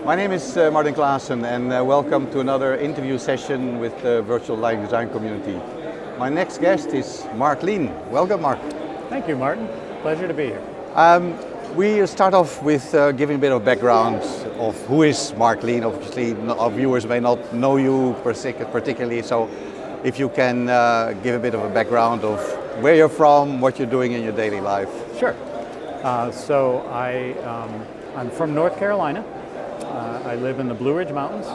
My name is Martin Klaassen, and welcome to another interview session with the virtual lighting design community. My next guest is Mark Lien. Welcome, Mark. Thank you, Martin. Pleasure to be here. We start off with giving a bit of background of who is Mark Lien. Obviously, our viewers may not know you particularly, so if you can give a bit of a background of where you're from, what you're doing in your daily life. Sure. I'm from North Carolina. I live in the Blue Ridge Mountains,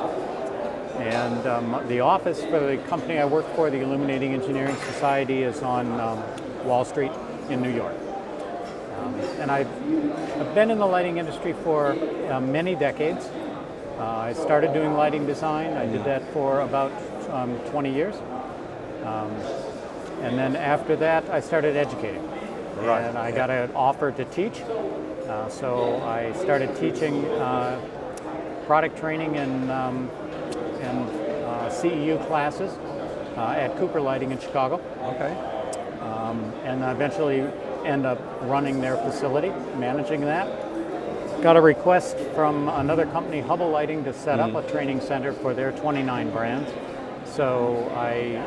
and the office for the company I work for, the Illuminating Engineering Society, is on Wall Street in New York. And I've been in the lighting industry for many decades. I started doing lighting design. I did that for about 20 years. And then after that, I started educating. Right. And I got an offer to teach. So I started teaching product training and CEU classes at Cooper Lighting in Chicago. Okay. And eventually end up running their facility, managing that. Got a request from another company, Hubble Lighting, to set up a training center for their 29 brands. So I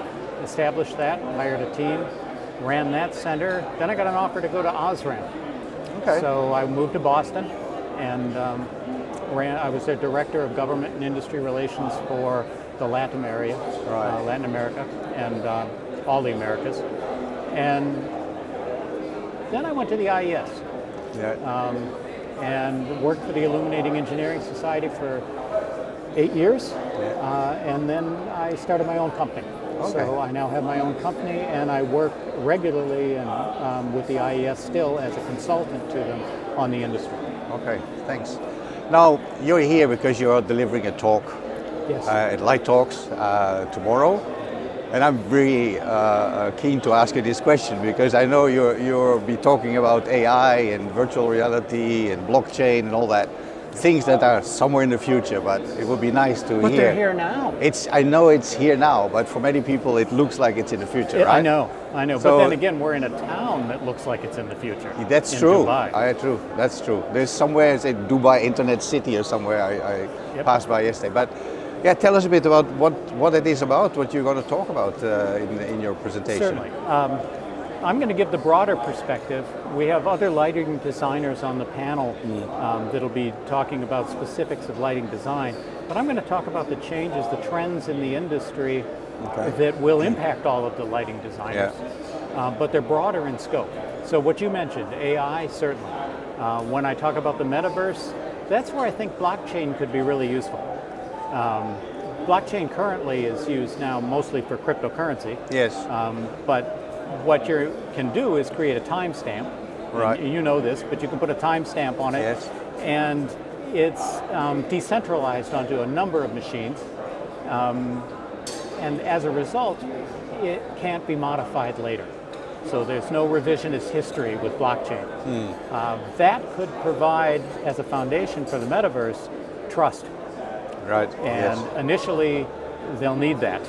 established that, hired a team, ran that center. Then I got an offer to go to OSRAM. Okay. So I moved to Boston and I was their director of government and industry relations for the Latin area, Latin America, and all the Americas. And then I went to the IES and worked for the Illuminating Engineering Society for 8 years. And then I started my own company. Okay. So I now have my own company, and I work regularly with the IES still as a consultant to them on the industry. Okay, thanks. Now, you're here because you're delivering a talk at Light Talks tomorrow. And I'm really keen to ask you this question because I know you'll be talking about AI and virtual reality and blockchain and all that. Things that are somewhere in the future, but it would be nice to hear. But they're here now. I know it's here now, but for many people it looks like it's in the future, right? I know. So, but then again, we're in a town that looks like it's in the future. That's true. Dubai. That's true. There's somewhere, say Dubai Internet City or somewhere I passed by yesterday. But yeah, tell us a bit about what it is about, what you're going to talk about in your presentation. Certainly. I'm going to give the broader perspective. We have other lighting designers on the panel that'll be talking about specifics of lighting design. But I'm going to talk about the changes, the trends in the industry that will impact all of the lighting designers. But they're broader in scope. So what you mentioned, AI, certainly. When I talk about the metaverse, that's where I think blockchain could be really useful. Blockchain currently is used now mostly for cryptocurrency. Yes. But what you can do is create a timestamp. Right. You know this, but you can put a timestamp on it. Yes. And it's decentralized onto a number of machines. And as a result, it can't be modified later. So there's no revisionist history with blockchain. That could provide, as a foundation for the metaverse, trust. Right. And initially, they'll need that.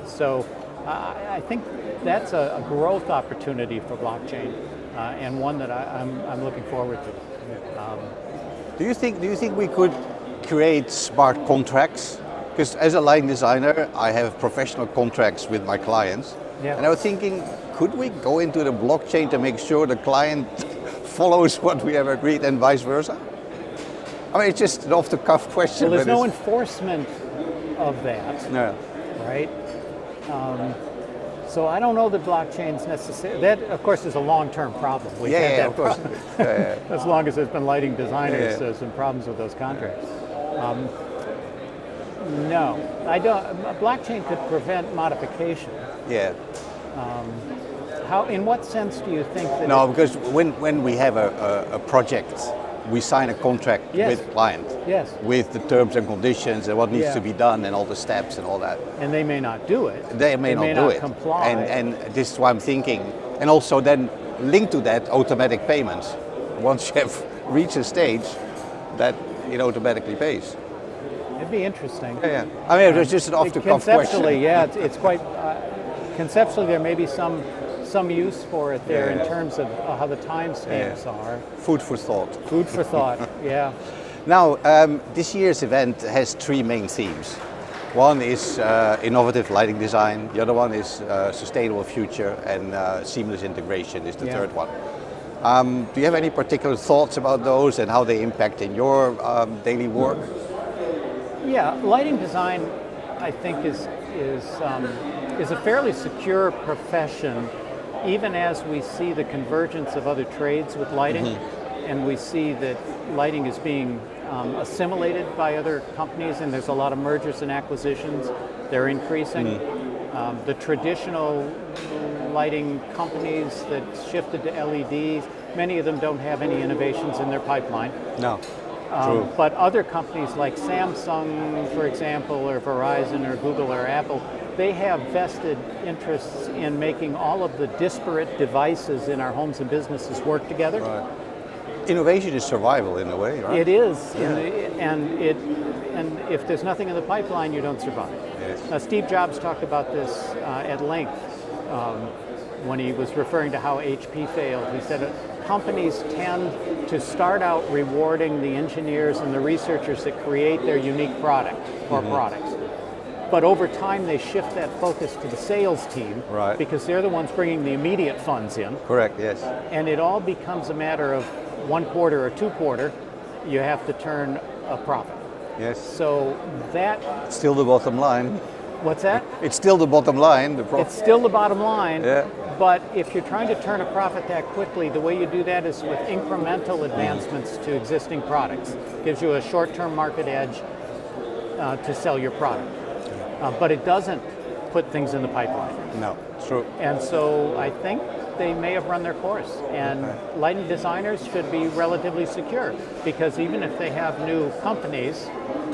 So I think that's a growth opportunity for blockchain, and one that I'm looking forward to. Do you think we could create smart contracts? Because as a lighting designer, I have professional contracts with my clients, and I was thinking, could we go into the blockchain to make sure the client follows what we have agreed, and vice versa? I mean, it's just an off-the-cuff question. Well, there's no enforcement of that, right? So I don't know that blockchain's necessary. That, of course, is a long-term problem. We've had that of course. as long as there's been lighting designers, there's some problems with those contracts. No, I don't. Blockchain could prevent modification. How? In what sense do you think that? No, because when we have a project, we sign a contract with the client. Yes. With the terms and conditions and what needs to be done and all the steps and all that. And they may not do it. They may not do it. Comply. And this is why I'm thinking. And also then linked to that, automatic payments. Once you have reached a stage, that it automatically pays. It'd be interesting. I mean, it was just an off-the-cuff question. Conceptually, it's quite. Conceptually, there may be some use for it there in terms of how the timestamps are. Food for thought. Food for thought. Yeah. Now, this year's event has three main themes. One is innovative lighting design, the other one is sustainable future, and seamless integration is the third one. Do you have any particular thoughts about those and how they impact in your daily work? Yeah, lighting design, I think, is a fairly secure profession, even as we see the convergence of other trades with lighting, and we see that lighting is being assimilated by other companies, and there's a lot of mergers and acquisitions. They're increasing. The traditional lighting companies that shifted to LEDs, many of them don't have any innovations in their pipeline. No. True. But other companies like Samsung, for example, or Verizon, or Google, or Apple, they have vested interests in making all of the disparate devices in our homes and businesses work together. Right. Innovation is survival in a way, right? It is, and if there's nothing in the pipeline, you don't survive. Yes. Steve Jobs talked about this at length when he was referring to how HP failed. He said companies tend to start out rewarding the engineers and the researchers that create their unique product or products. But over time, they shift that focus to the sales team, right, because they're the ones bringing the immediate funds in. Correct, yes. And it all becomes a matter of 1 quarter or 2 quarter, you have to turn a profit. Yes. So that... Still the bottom line. What's that? It's still the bottom line. It's still the bottom line. Yeah. But if you're trying to turn a profit that quickly, the way you do that is with incremental advancements to existing products. Gives you a short-term market edge to sell your product. But it doesn't put things in the pipeline. No, it's true. And so I think they may have run their course. And lighting designers should be relatively secure, because even if they have new companies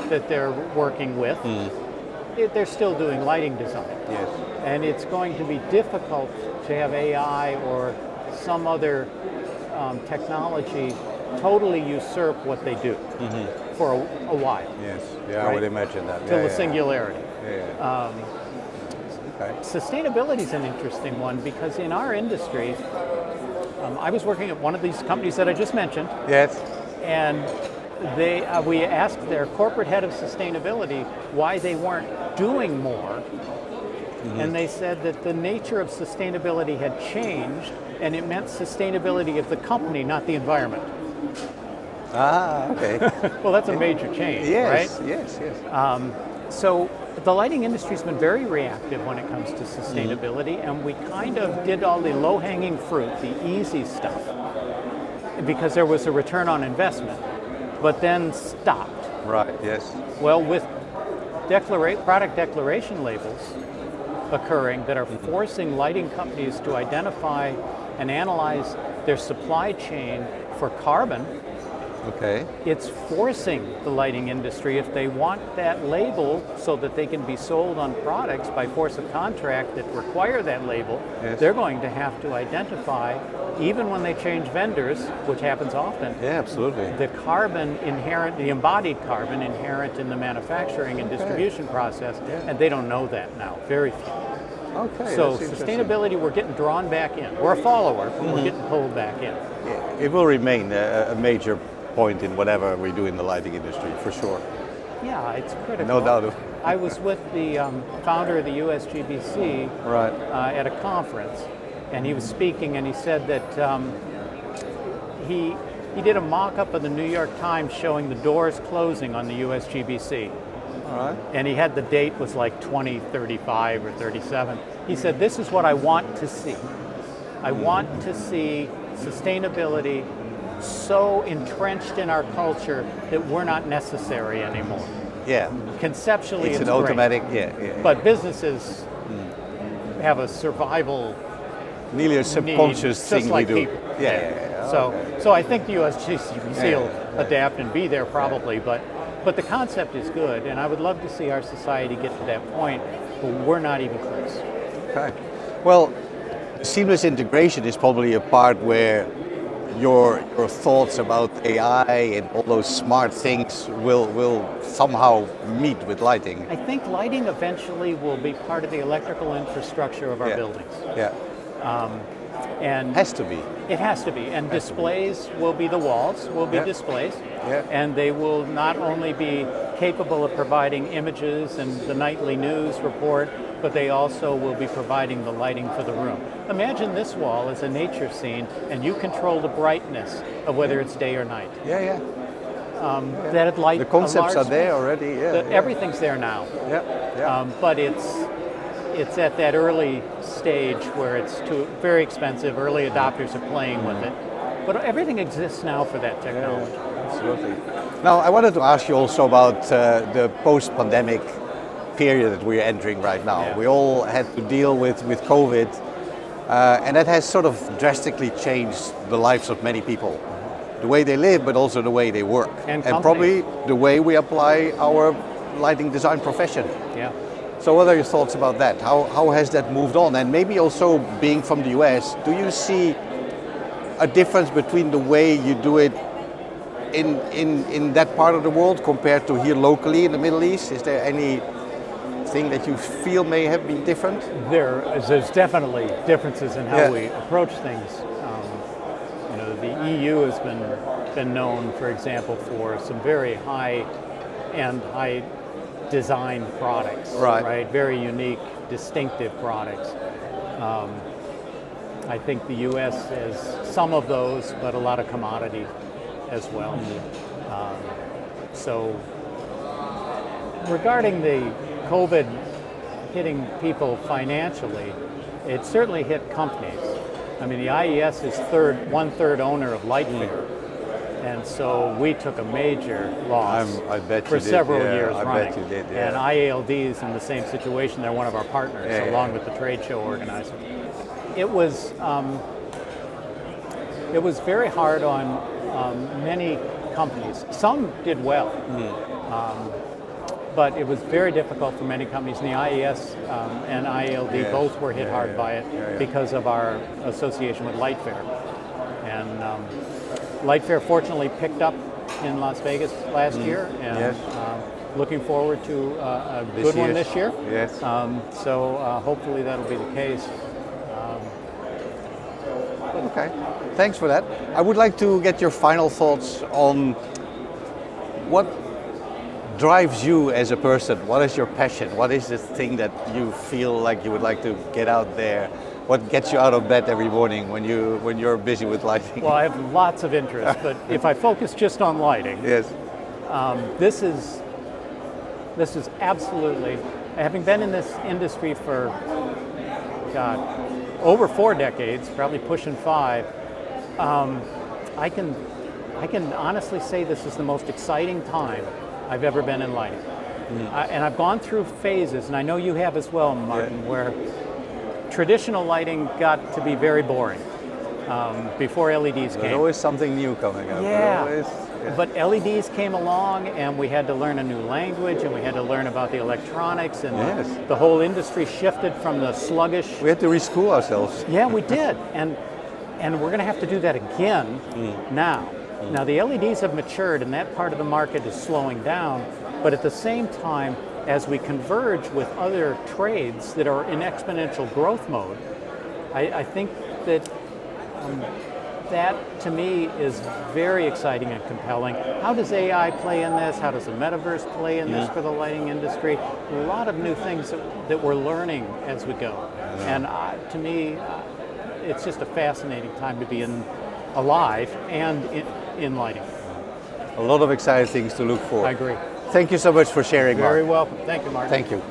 that they're working with, they're still doing lighting design. Yes. And it's going to be difficult to have AI or some other technology totally usurp what they do for a while. Yes, yeah, right? I would imagine that. Till the singularity. Yeah. Sustainability is an interesting one, because in our industry, I was working at one of these companies that I just mentioned. Yes. And we asked their corporate head of sustainability why they weren't doing more. And they said that the nature of sustainability had changed, and it meant sustainability of the company, not the environment. Ah, okay. Well, that's a major change, yes, right? Yes, yes. So the lighting industry's been very reactive when it comes to sustainability, and we kind of did all the low-hanging fruit, the easy stuff, because there was a return on investment, but then stopped. Right, yes. Well, with product declaration labels occurring that are forcing lighting companies to identify and analyze their supply chain for carbon, okay, it's forcing the lighting industry, if they want that label so that they can be sold on products by force of contract that require that label, they're going to have to identify, even when they change vendors, which happens often, absolutely, the carbon inherent, the embodied carbon inherent in the manufacturing and distribution process, and they don't know that now, very few. Okay. So sustainability, we're getting drawn back in. We're a follower, but we're getting pulled back in. Yeah, it will remain a major point in whatever we do in the lighting industry, for sure. Yeah, it's critical. No doubt. I was with the founder of the USGBC at a conference, and he was speaking, and he said that he did a mock-up of the New York Times showing the doors closing on the USGBC. And he had the date was like 2035 or 37. He said, this is what I want to see. I want to see sustainability so entrenched in our culture that we're not necessary anymore. Yeah. Conceptually, it's an great. automatic, But businesses have a survival nearly a subconscious need, thing like we do. People. So I think the USGBC will adapt and be there probably, but the concept is good, and I would love to see our society get to that point, but we're not even close. Okay. Well, seamless integration is probably a part where your thoughts about AI and all those smart things will somehow meet with lighting. I think lighting eventually will be part of the electrical infrastructure of our buildings. Yeah. And Has to be. it has to be. And displays will be the walls, will be displays. Yeah. And they will not only be capable of providing images and the nightly news report, but they also will be providing the lighting for the room. Imagine this wall as a nature scene, and you control the brightness of whether it's day or night. Yeah. That light. The concepts are there space. already. Everything's there now. Yeah. But it's at that early stage where it's very expensive. Early adopters are playing with it, but everything exists now for that technology. Absolutely. Now, I wanted to ask you also about the post-pandemic period that we're entering right now. Yeah. We all had to deal with COVID, and that has sort of drastically changed the lives of many people. The way they live, but also the way they work. And probably the way we apply our lighting design profession. Yeah. So what are your thoughts about that? How has that moved on? And maybe also being from the US, do you see a difference between the way you do it in that part of the world compared to here locally in the Middle East? Is there anything that you feel may have been different? There's definitely differences in how we approach things. The EU has been known, for example, for some very high-end, high design products, right? Very unique, distinctive products. I think the U.S. has some of those, but a lot of commodity as well. So regarding the COVID hitting people financially, it certainly hit companies. I mean, the IES is one-third owner of Lightfair. And so we took a major loss I bet for you did. several Yeah, years I running. bet you did, And IALD is in the same situation. They're one of our partners, along with the trade show organizer. It was very hard on many companies. Some did well, but it was very difficult for many companies. And the IES and IALD both were hit hard by it because of our association with Lightfair. And Lightfair fortunately picked up in Las Vegas last year, and looking forward to a good one this year. Yes. So hopefully that'll be the case. Okay, thanks for that. I would like to get your final thoughts on what drives you as a person. What is your passion? What is the thing that you feel like you would like to get out there? What gets you out of bed every morning when you're busy with lighting? Well, I have lots of interests, but if I focus just on lighting, this is absolutely, having been in this industry for, over 4 decades, probably pushing 5, I can honestly say this is the most exciting time I've ever been in lighting. And I've gone through phases, and I know you have as well, Martin, where traditional lighting got to be very boring before LEDs came. There's always something new coming up. But LEDs came along, and we had to learn a new language, and we had to learn about the electronics, and the whole industry shifted from the sluggish. We had to reschool ourselves. Yeah, we did, and we're going to have to do that again now. Now the LEDs have matured, and that part of the market is slowing down. But at the same time, as we converge with other trades that are in exponential growth mode, I think that that to me is very exciting and compelling. How does AI play in this? How does the metaverse play in this for the lighting industry? A lot of new things that we're learning as we go. And to me, it's just a fascinating time to be alive and in lighting. A lot of exciting things to look for. I agree. Thank you so much for sharing, Mark. Very welcome. Thank you, Martin. Thank you.